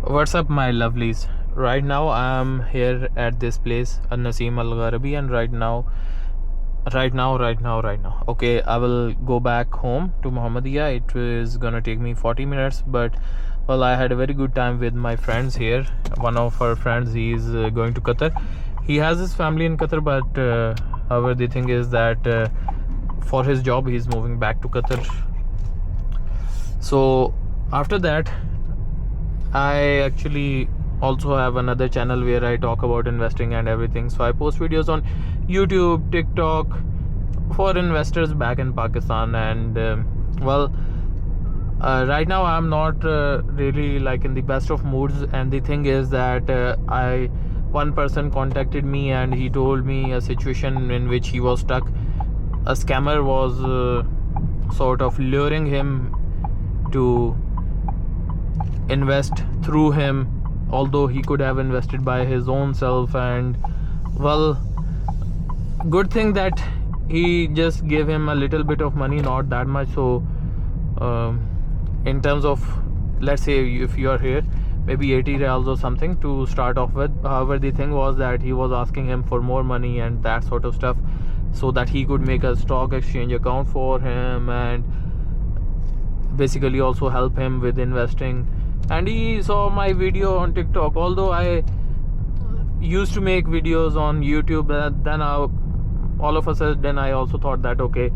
What's up, my lovelies? Right now I'm here at this place, Naseem Al Gharabi, and right now, okay, I will go back home to Muhammadiyah. It is gonna take me 40 minutes, but well, I had a very good time with my friends here. One of our friends, he is going to Qatar. He has his family in Qatar, but however, the thing is that for his job, he's moving back to Qatar. So after that, I actually also have another channel where I talk about investing and everything. So I post videos on YouTube, TikTok for investors back in Pakistan. And right now I'm not really like in the best of moods. And the thing is that one person contacted me and he told me a situation in which he was stuck. A scammer was sort of luring him to invest through him, although he could have invested by his own self. And well, good thing that he just gave him a little bit of money, not that much. So in terms of, let's say if you are here, maybe 80 reals or something to start off with. However, the thing was that he was asking him for more money and that sort of stuff, so that he could make a stock exchange account for him and basically also help him with investing. And he saw my video on TikTok, although I used to make videos on YouTube. Then all of a sudden I also thought that okay,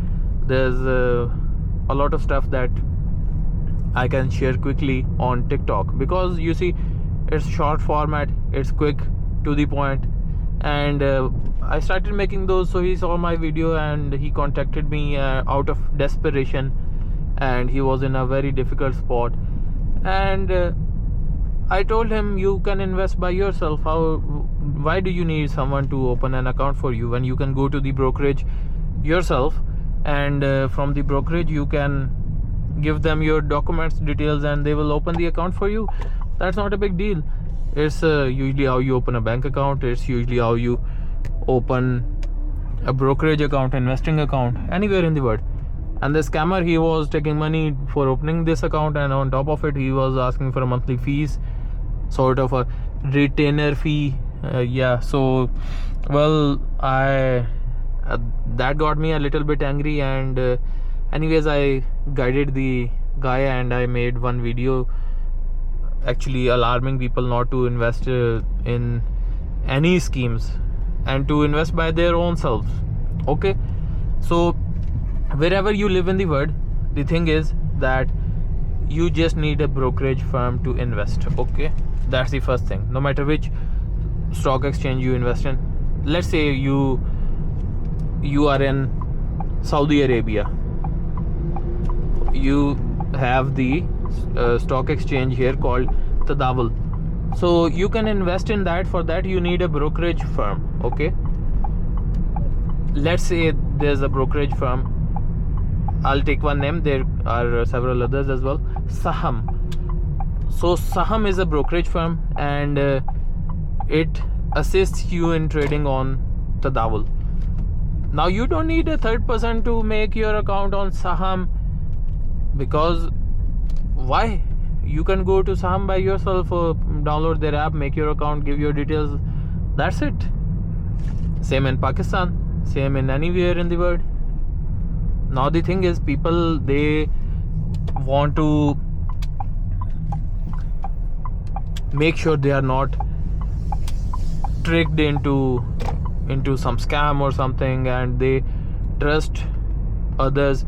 there's a lot of stuff that I can share quickly on TikTok, because you see, it's short format, it's quick to the point. And I started making those. So he saw my video and he contacted me out of desperation, and he was in a very difficult spot. And I told him, you can invest by yourself. Why do you need someone to open an account for you when you can go to the brokerage yourself, and from the brokerage you can give them your documents details and they will open the account for you. That's not a big deal. It's usually how you open a bank account. It's usually how you open a brokerage account, investing account, anywhere in the world. And the scammer, he was taking money for opening this account, and on top of it he was asking for a monthly fees, sort of a retainer fee. So well, I that got me a little bit angry. And anyways, I guided the guy and I made one video actually alarming people not to invest in any schemes and to invest by their own selves. Okay, so wherever you live in the world, the thing is that you just need a brokerage firm to invest. Okay, that's the first thing. No matter which stock exchange you invest in, let's say you are in Saudi Arabia, you have the stock exchange here called Tadawul. So you can invest in that. For that you need a brokerage firm. Okay, let's say there's a brokerage firm. I'll take one name. There are several others as well. Saham. So Saham is a brokerage firm, and it assists you in trading on Tadawul. Now you don't need a third person to make your account on Saham, because why? You can go to Saham by yourself, download their app, make your account, give your details. That's it. Same in Pakistan, same in anywhere in the world. Now the thing is, people, they want to make sure they are not tricked into some scam or something, and they trust others,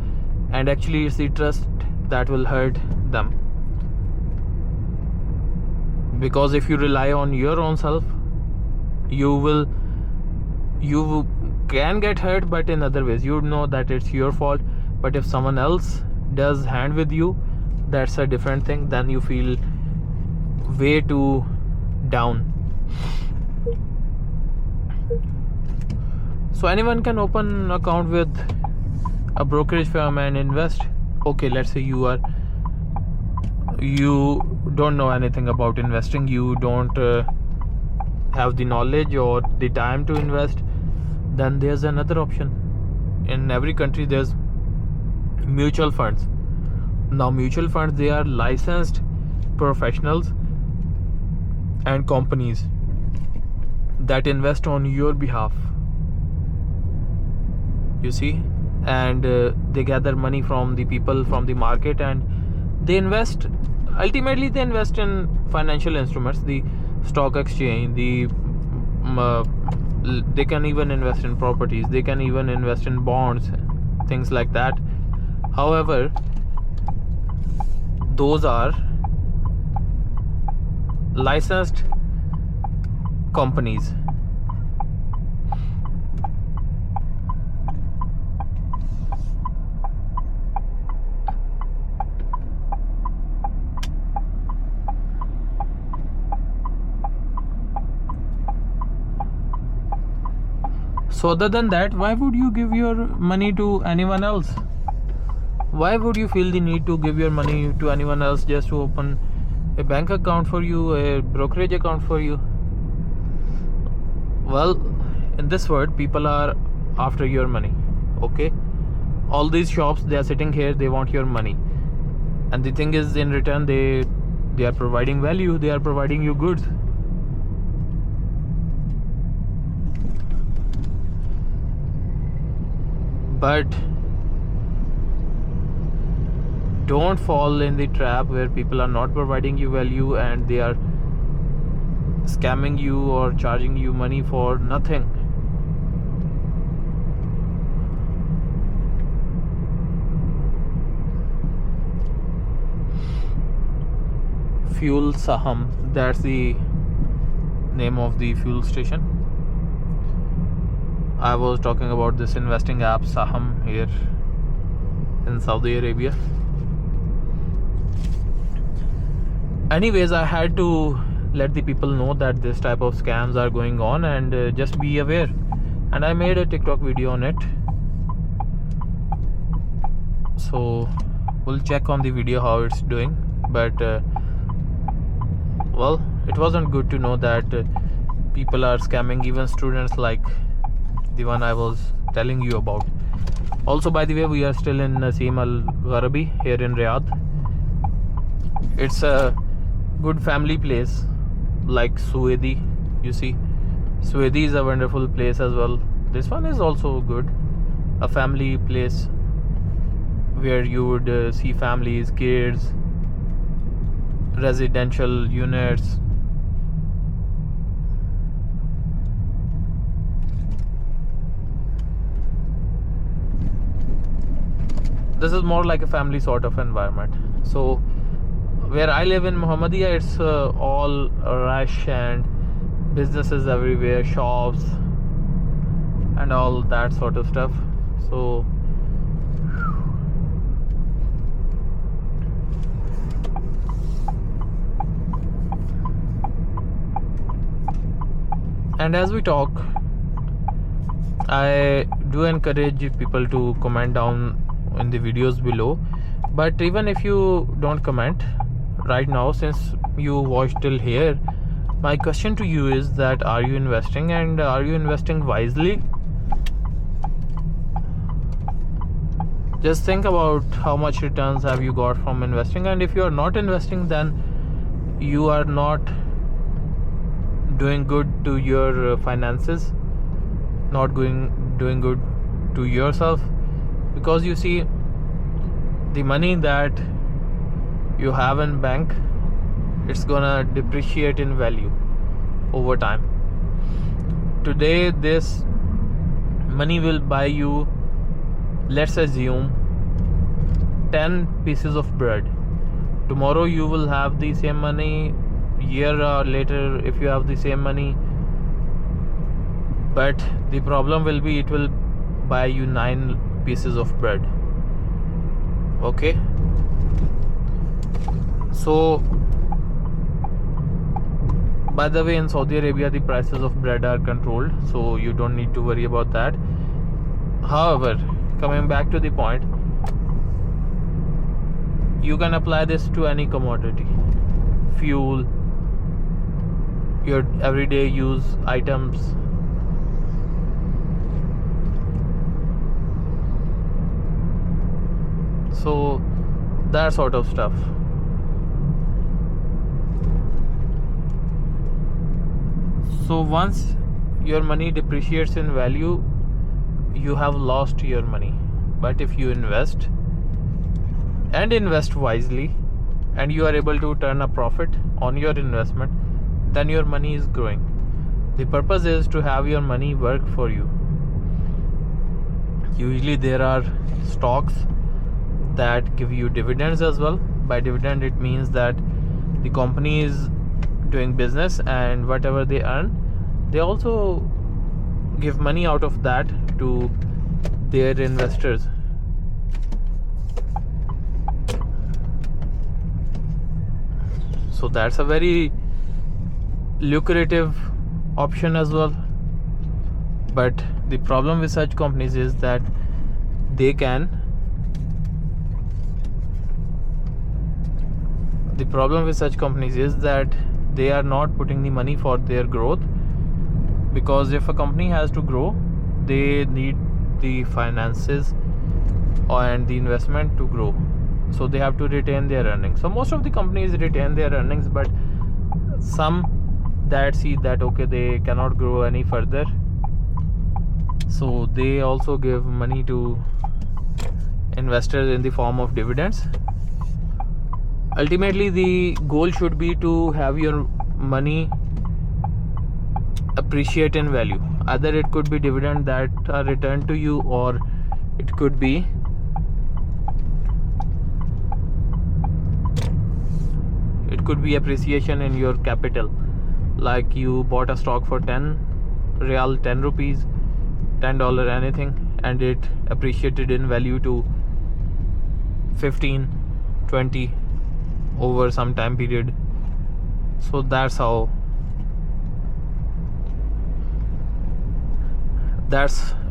and actually it's the trust that will hurt them. Because if you rely on your own self, you can get hurt, but in other ways. You know that it's your fault, but if someone else does hand with you, that's a different thing. Then you feel way too down. So anyone can open an account with a brokerage firm and invest. Okay, let's say you don't know anything about investing, you don't have the knowledge or the time to invest. Then there's another option. In every country there's mutual funds. Now mutual funds, they are licensed professionals and companies that invest on your behalf, you see, and they gather money from the people from the market, and they invest, ultimately they invest in financial instruments, the stock exchange, they can even invest in properties, they can even invest in bonds, things like that. However, those are licensed companies. So other than that, why would you give your money to anyone else? Why would you feel the need to give your money to anyone else just to open a bank account for you, a brokerage account for you? Well, in this world, people are after your money, okay? All these shops, they are sitting here, they want your money, and the thing is, in return, they are providing value, they are providing you goods. But don't fall in the trap where people are not providing you value and they are scamming you or charging you money for nothing. Fuel Saham, that's the name of the fuel station. I was talking about this investing app Saham here in Saudi Arabia. Anyways, I had to let the people know that this type of scams are going on, and just be aware. And I made a TikTok video on it, so we'll check on the video how it's doing. But well, it wasn't good to know that people are scamming even students like the one I was telling you about. Also, by the way, we are still in Naseem Al Gharabi here in Riyadh. It's a good family place like Suedi. You see, Suedi is a wonderful place as well. This one is also good, a family place where you would see families, kids, residential units. This is more like a family sort of environment. So where I live in Muhammadiyah, it's all rush and businesses everywhere, shops and all that sort of stuff. So and as we talk, I do encourage people to comment down in the videos below. But even if you don't comment right now, since you watched till here, my question to you is that are you investing, and are you investing wisely? Just think about how much returns have you got from investing, and if you are not investing, then you are not doing good to your finances, not doing good to yourself. Because you see, the money that you have in bank, it's gonna depreciate in value over time. Today this money will buy you, let's assume, 10 pieces of bread. Tomorrow you will have the same money, year or later if you have the same money, but the problem will be it will buy you 9 pieces of bread. Okay, so by the way, in Saudi Arabia the prices of bread are controlled, so you don't need to worry about that. However, coming back to the point, you can apply this to any commodity, fuel, your everyday use items. So that sort of stuff. So once your money depreciates in value, you have lost your money. But if you invest and invest wisely, and you are able to turn a profit on your investment, then your money is growing. The purpose is to have your money work for you. Usually there are stocks that give you dividends as well. By dividend, it means that the company is doing business, and whatever they earn, they also give money out of that to their investors. So that's a very lucrative option as well. But the problem with such companies is that they can they are not putting the money for their growth, because if a company has to grow, they need the finances and the investment to grow, so they have to retain their earnings. So most of the companies retain their earnings, but some that see that okay, they cannot grow any further, so they also give money to investors in the form of dividends. Ultimately, the goal should be to have your money appreciate in value. Either it could be dividend that are returned to you, or it could be appreciation in your capital. Like you bought a stock for 10 real, 10 rupees, $10, anything, and it appreciated in value to 15, 20 over some time period. So that's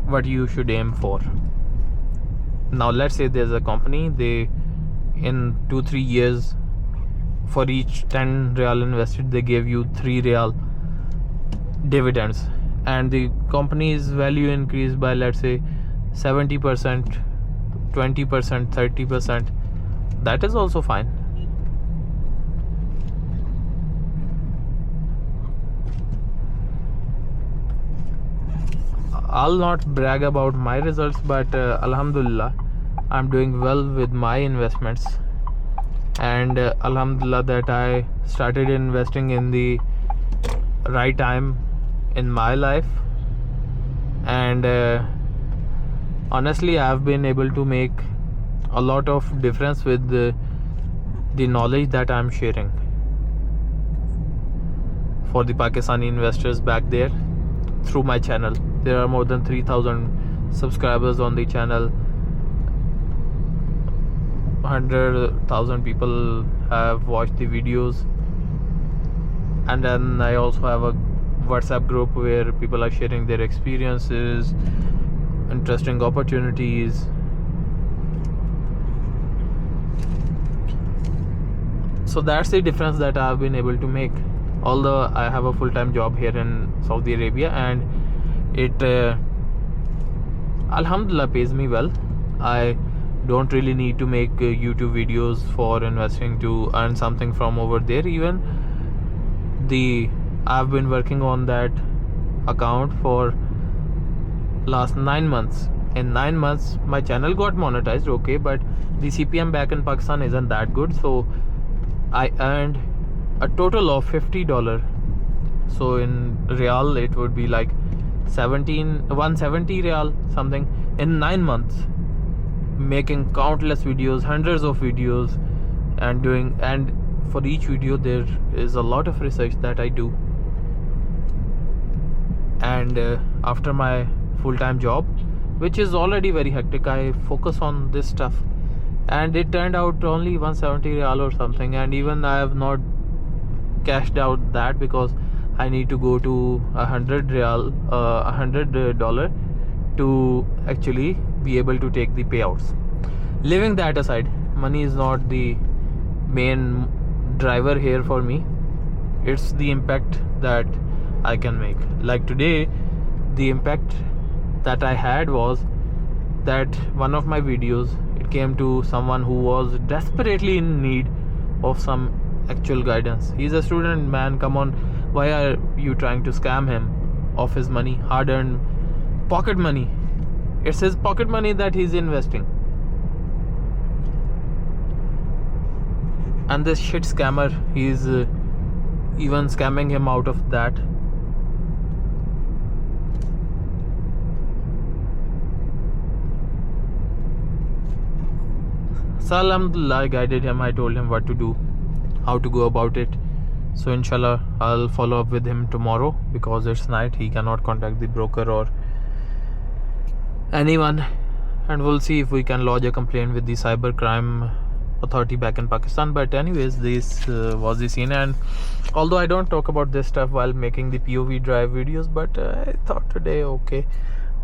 what you should aim for. Now let's say there's a company, they in 2-3 years, for each 10 real invested, they gave you 3 real dividends, and the company's value increased by, let's say, 70%, 20%, 30%. That is also fine. I'll not brag about my results, but Alhamdulillah, I'm doing well with my investments. And Alhamdulillah that I started investing in the right time in my life. And honestly, I've been able to make a lot of difference with the knowledge that I'm sharing for the Pakistani investors back there through my channel. There are more than 3,000 subscribers on the channel. 100,000 people have watched the videos, and then I also have a WhatsApp group where people are sharing their experiences, interesting opportunities. So that's the difference that I've been able to make. Although I have a full-time job here in Saudi Arabia, and it Alhamdulillah pays me well. I don't really need to make YouTube videos for investing to earn something from over there. Even I've been working on that account for last 9 months. In 9 months my channel got monetized, okay, but the CPM back in Pakistan isn't that good, so I earned a total of $50. So in real it would be like 170 real something in 9 months, making countless videos, hundreds of videos, and for each video there is a lot of research that I do. And after my full-time job, which is already very hectic, I focus on this stuff, and it turned out only 170 real or something. And even I have not cashed out that because I need to go to $100 to actually be able to take the payouts. Leaving that aside, money is not the main driver here for me. It's the impact that I can make. Like today, the impact that I had was that one of my videos, it came to someone who was desperately in need of some actual guidance. He's a student, man, come on, Why are you trying to scam him of his money, hard-earned pocket money? It's his pocket money that he's investing. And this shit scammer, he's even scamming him out of that. So alhamdulillah, I guided him. I told him what to do, how to go about it. So inshallah I'll follow up with him tomorrow, because it's night. He cannot contact the broker or anyone, and we'll see if we can lodge a complaint with the cybercrime authority back in Pakistan. But anyways, this was the scene. And although I don't talk about this stuff while making the POV drive videos, but I thought today, okay,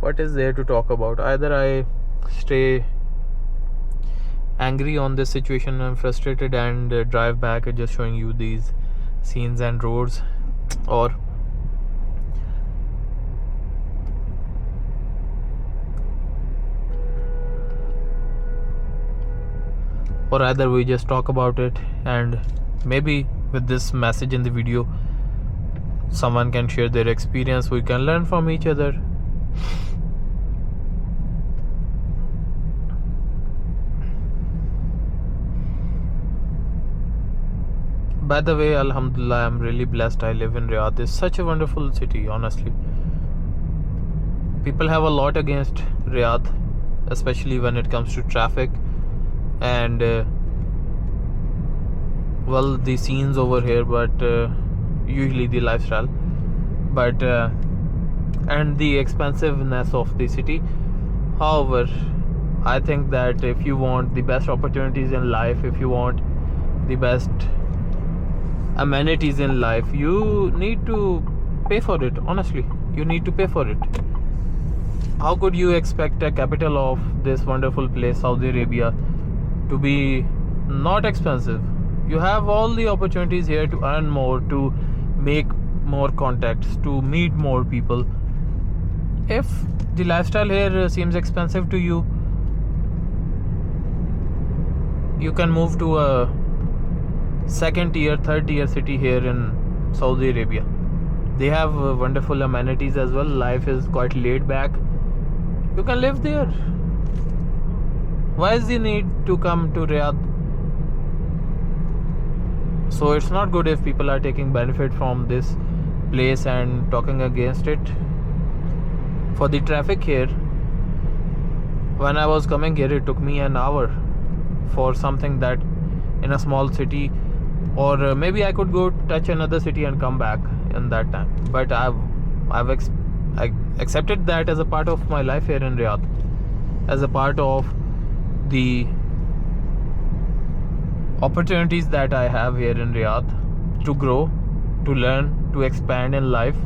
what is there to talk about? Either I stay angry on this situation and frustrated and drive back just showing you these scenes and roads, or either we just talk about it, and maybe with this message in the video someone can share their experience. We can learn from each other. By the way, alhamdulillah, I'm really blessed. I live in Riyadh. It's such a wonderful city, honestly. People have a lot against Riyadh, especially when it comes to traffic and well, the scenes over here, but usually the lifestyle, but and the expensiveness of the city. However, I think that if you want the best opportunities in life, if you want the best amenities in life, you need to pay for it. Honestly, you need to pay for it. How could you expect a capital of this wonderful place, Saudi Arabia, to be not expensive? You have all the opportunities here to earn more, to make more contacts, to meet more people. If the lifestyle here seems expensive to you, you can move to a second tier, third tier city here in Saudi Arabia. They have wonderful amenities as well. Life is quite laid back. You can live there. Why is the need to come to Riyadh? So it's not good if people are taking benefit from this place and talking against it. For the traffic here, when I was coming here, it took me an hour for something that in a small city, or maybe I could go touch another city and come back in that time. But I accepted that as a part of my life here in Riyadh, as a part of the opportunities that I have here in Riyadh to grow, to learn, to expand in life.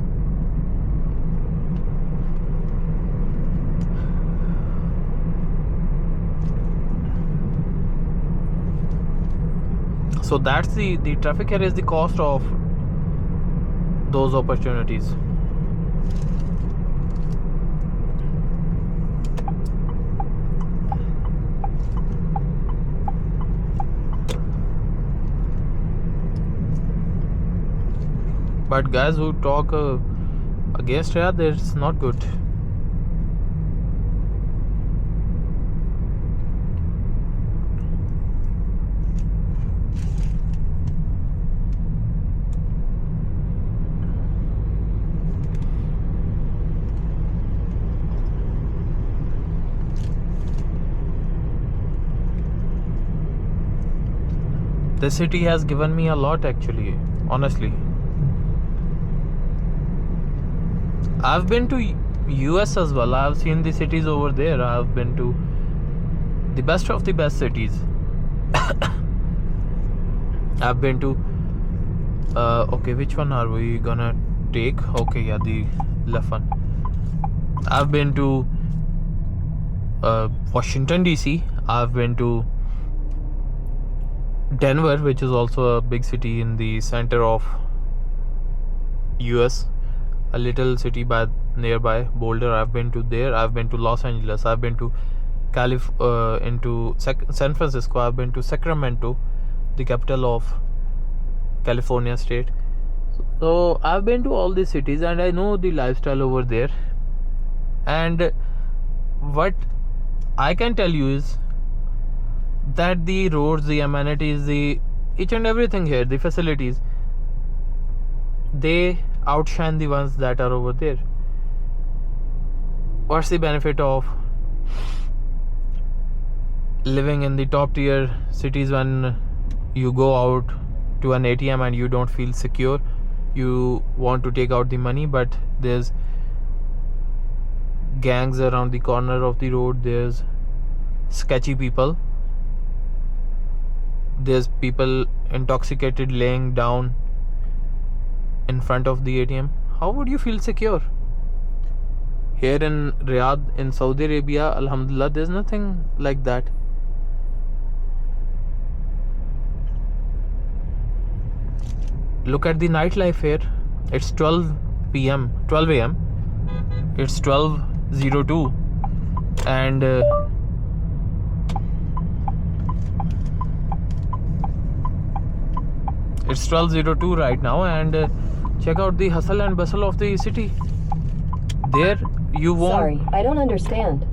So that's the traffic here is the cost of those opportunities. But guys who talk against Riyadh, it's not good. This city has given me a lot, actually, honestly. I've been to US as well. I've seen the cities over there. I've been to the best of the best cities. I've been to okay, which one are we gonna take? Okay, yeah, the left one. I've been to Washington DC. I've been to Denver, which is also a big city in the center of US, a little city by nearby Boulder. I've been to there. I've been to Los Angeles. I've been to San Francisco. I've been to Sacramento, the capital of California state. So I've been to all these cities and I know the lifestyle over there. And what I can tell you is that the roads, the amenities, the each and everything here, the facilities, they outshine the ones that are over there. What's the benefit of living in the top tier cities when you go out to an ATM and you don't feel secure? You want to take out the money, but there's gangs around the corner of the road, there's sketchy people, there's people intoxicated laying down in front of the ATM. How would you feel secure? Here in Riyadh, in Saudi Arabia, Alhamdulillah, there's nothing like that. Look at the nightlife here. It's 12 a.m. It's 12:02, and it's 12:02 right now. And check out the hustle and bustle of the city. There, you won't. Sorry, I don't understand.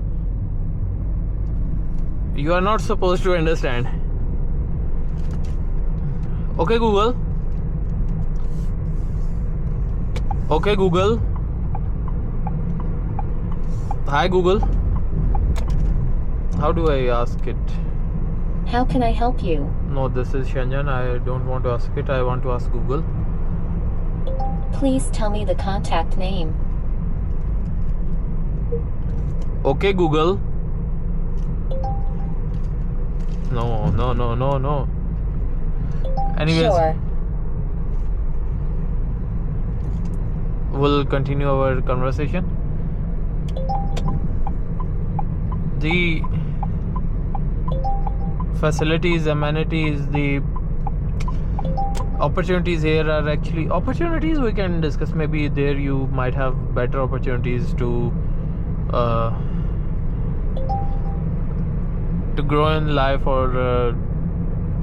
You are not supposed to understand. Okay, Google. Okay, Google. Hi, Google. How do I ask it? How can I help you? No, this is Changan. I don't want to ask it. I want to ask Google. Please tell me the contact name. Okay, Google. No. Anyways, Sure. we'll continue our conversation. The facilities, amenities, the opportunities here are actually opportunities we can discuss. Maybe there you might have better opportunities to grow in life, or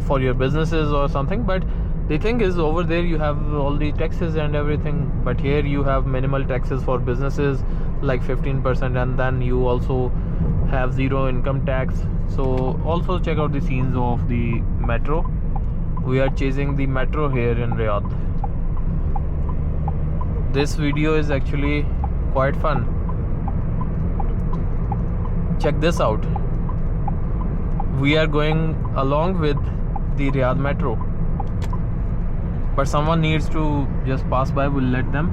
for your businesses or something. But the thing is, over there you have all the taxes and everything, but here you have minimal taxes for businesses, like 15%, and then you also have zero income tax. So also check out the scenes of the metro. We are chasing the metro here in Riyadh. This video is actually quite fun. Check this out. We are going along with the Riyadh metro, but someone needs to just pass by. We'll let them.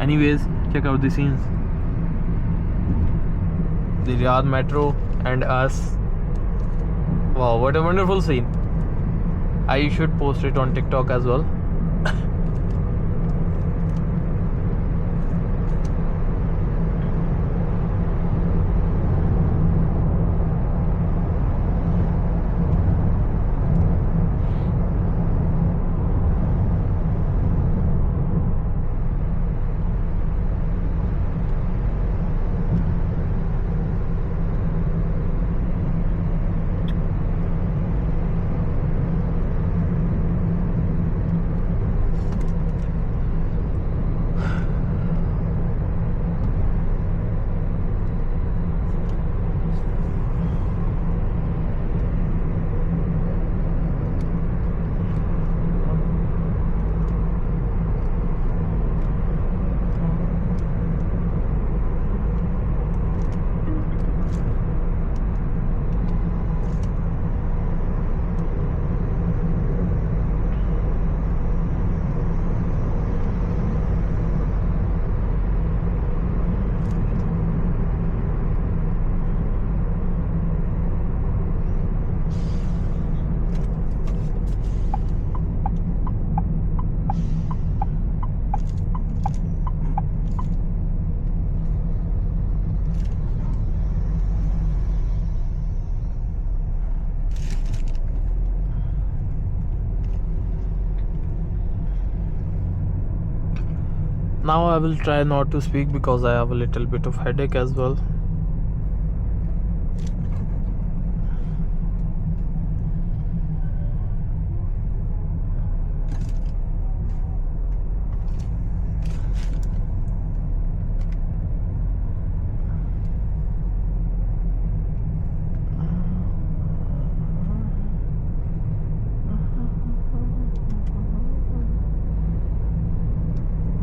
Anyways, check out the scenes. The Riyadh metro and us. Wow, what a wonderful scene. I should post it on TikTok as well. Now I will try not to speak because I have a little bit of headache as well.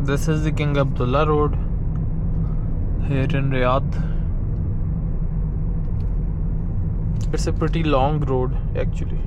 This is the King Abdullah Road here in Riyadh. It's a pretty long road actually.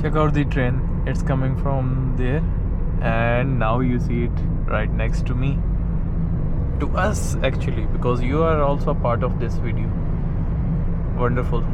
Check out the train, it's coming from there, and now you see it right next to me. To us actually, because you are also a part of this video. Wonderful.